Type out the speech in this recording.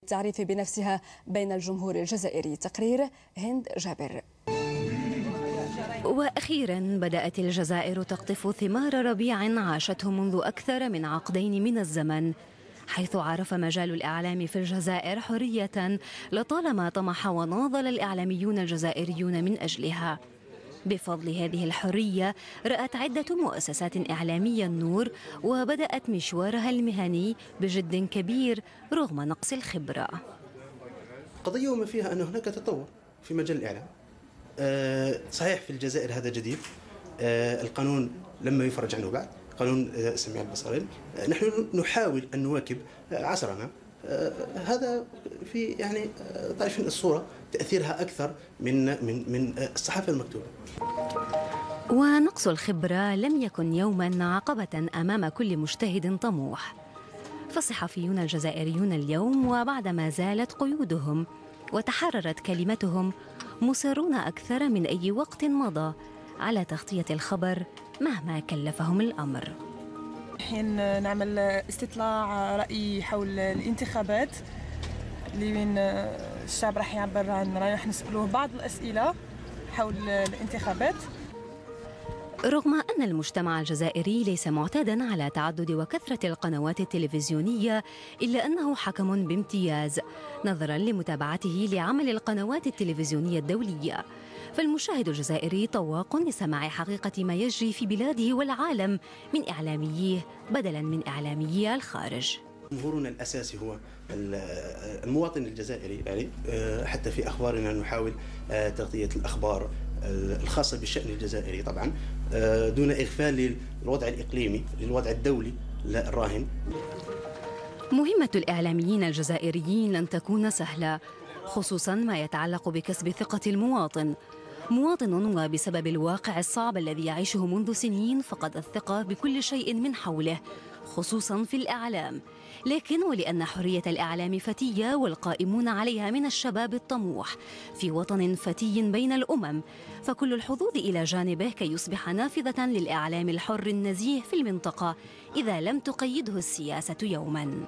التعريف بنفسها بين الجمهور الجزائري. تقرير هند جابر. وأخيرا بدأت الجزائر تقطف ثمار ربيع عاشته منذ أكثر من عقدين من الزمن، حيث عرف مجال الإعلام في الجزائر حرية لطالما طمح وناضل الإعلاميون الجزائريون من أجلها. بفضل هذه الحرية رأت عدة مؤسسات إعلامية النور، وبدأت مشوارها المهني بجد كبير رغم نقص الخبرة. قضية وما فيها أن هناك تطور في مجال الإعلام. صحيح في الجزائر هذا جديد، القانون لما يفرج عنه بعد قانون السمع البصري، نحن نحاول أن نواكب عصرنا. هذا في يعني طرف الصورة تأثيرها أكثر من الصحافة المكتوبة. ونقص الخبرة لم يكن يوما عقبة أمام كل مجتهد طموح، فالصحفيون الجزائريون اليوم وبعدما زالت قيودهم وتحررت كلمتهم مصرون أكثر من أي وقت مضى على تغطية الخبر مهما كلفهم الأمر. حين نعمل استطلاع رأي حول الانتخابات اللي وين الشعب راح يعبر عن رأيه، راح نسألوه بعض الأسئلة حول الانتخابات. رغم أن المجتمع الجزائري ليس معتادا على تعدد وكثرة القنوات التلفزيونية، إلا أنه حكم بامتياز نظرا لمتابعته لعمل القنوات التلفزيونية الدولية. فالمشاهد الجزائري طواق لسماع حقيقة ما يجري في بلاده والعالم من إعلامييه بدلا من إعلاميي الخارج. جمهورنا الأساسي هو المواطن الجزائري، يعني حتى في أخبارنا نحاول تغطية الأخبار الخاصة بالشأن الجزائري طبعا، دون إغفال للوضع الإقليمي للوضع الدولي الراهن. مهمة الإعلاميين الجزائريين لن تكون سهلة، خصوصا ما يتعلق بكسب ثقة المواطن. وبسبب الواقع الصعب الذي يعيشه منذ سنين فقد الثقة بكل شيء من حوله، خصوصا في الإعلام. لكن ولأن حرية الإعلام فتية والقائمون عليها من الشباب الطموح في وطن فتي بين الأمم، فكل الحظوظ إلى جانبه كي يصبح نافذة للإعلام الحر النزيه في المنطقة إذا لم تقيده السياسة يوما.